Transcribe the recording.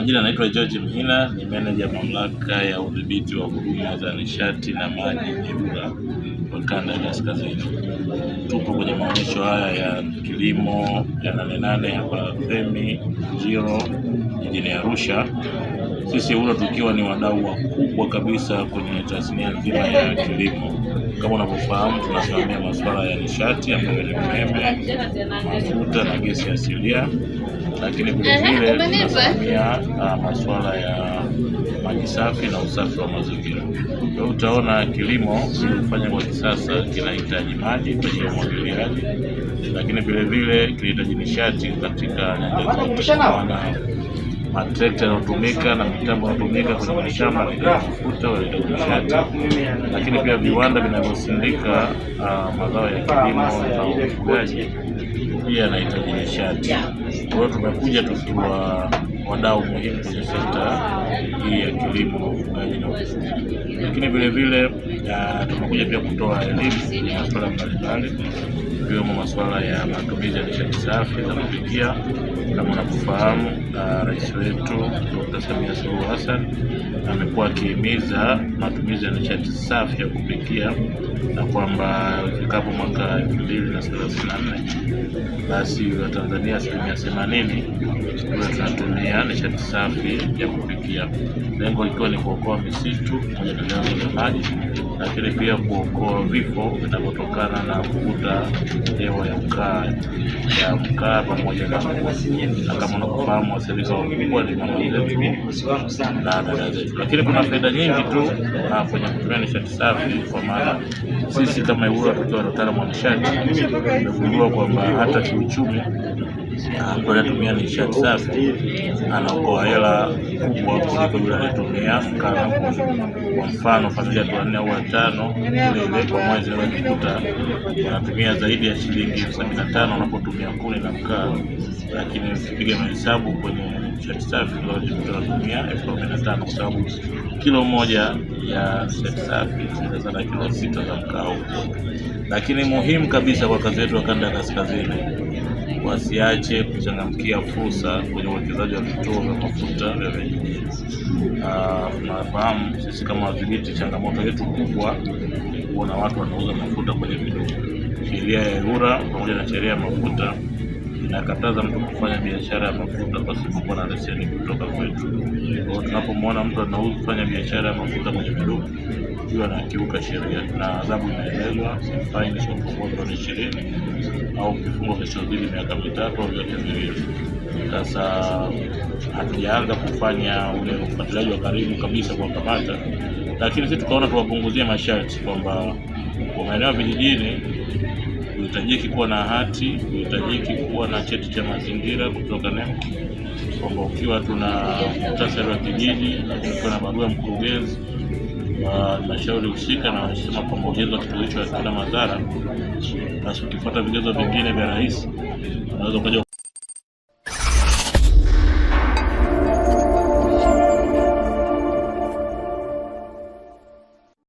majina naitwa George Mhina, ni meneja mamlaka ya udhibiti wa huduma za nishati na maji EWURA kwa kanda ya kaskazini. Tupo kwenye maonyesho haya ya kilimo ya Nane Nane hapa Femi Njiro jijini Arusha. Sisi EWURA tukiwa ni wadau wakubwa kabisa kwenye tasnia nzima ya kilimo. Kama unavyofahamu, tunasimamia masuala ya nishati ambayo ni umeme, mafuta na gesi asilia, lakini vile tunasimamia masuala ya maji safi na usafi wa mazingira. Kwa hiyo utaona kilimo kufanya kwa kisasa kinahitaji maji kwa ajili ya umwagiliaji, lakini vile kinahitaji nishati katika nyanja zote, maana matrekta yanayotumika na mitambo inayotumika kwenye mashamba ni mafuta ya nishati, lakini pia viwanda vinavyosindika mazao ya kilimo na ufugaji pia yanahitaji nishati. Kwa hiyo tumekuja tukiwa wadau muhimu kwenye sekta hii ya kilimo na ufugaji na ufugaji, lakini vile tumekuja pia kutoa elimu ya masuala mbalimbali ikiwemo masuala ya matumizi ya nishati safi za kupikia. Kama unavyofahamu, Rais wetu Dr. Samia Suluhu Hassan amekuwa akihimiza matumizi ya nishati safi ya kupikia, na kwamba ifikapo mwaka 2034 basi Watanzania 80% tunatumia nishati safi ya kupikia, lengo likiwa ni kuokoa misitu pamoja na vyanzo vya maji, lakini pia kuokoa vifo vinavyotokana na kuvuta hewa ya mkaa pamoja na kama unafahamu wasaidizi wakubwa ni mama zetu na dada zetu. Lakini kuna faida nyingi tu kwenye kutumia nishati safi, kwa maana sisi kama EWURA tukiwa wataalamu wa nishati tumegundua kwamba hata kiuchumi mtu anayetumia nishati safi anaokoa hela kubwa kuliko yule anayetumia mkaa. Kwa mfano, familia ya 4 au 5 ile kwa mwezi wanajikuta wanatumia zaidi ya shilingi 75 wanapotumia kuni na mkaa, lakini ukipiga mahesabu kwenye nishati safi wanatumia 15,000 kwa sababu kilo moja ya nishati safi inaweza kilo 6 za mkaa. Lakini muhimu kabisa kwa kazi yetu ya kanda ya kaskazini, wasiache kuchangamkia fursa kwenye uwekezaji wa vituo vya mafuta vya vijijini. Tunafahamu sisi kama wadhibiti, changamoto yetu kubwa kuona watu wanauza mafuta kwenye vidumu. Sheria ya EWURA pamoja na sheria ya mafuta inakataza mtu kufanya biashara ya mafuta pasipokuwa na leseni kutoka kwetu. Kwa hiyo tunapomwona mtu anafanya biashara ya mafuta kwenye vidumu, hiyo anakiuka sheria na adhabu inaelezwa, faini shilingi $20,000 au kifungo kisichozidi miaka 3 au vyote viwili. Sasa hatujaanza kufanya ule ufuatiliaji wa karibu kabisa kwa kamata, lakini sisi tukaona tuwapunguzie masharti kwamba kwa maeneo vijijini uhitajiki kuwa na hati, uhitajiki kuwa na cheti cha mazingira kutoka NEMC, kwamba ukiwa tuna muhtasari wa kijiji ukiwa na barua ya mkurugenzi wa halmashauri husika na wanasema kwamba ujenzi wa kituo hicho hakina madhara, basi ukifuata vigezo vingine vya rais unaweza kuja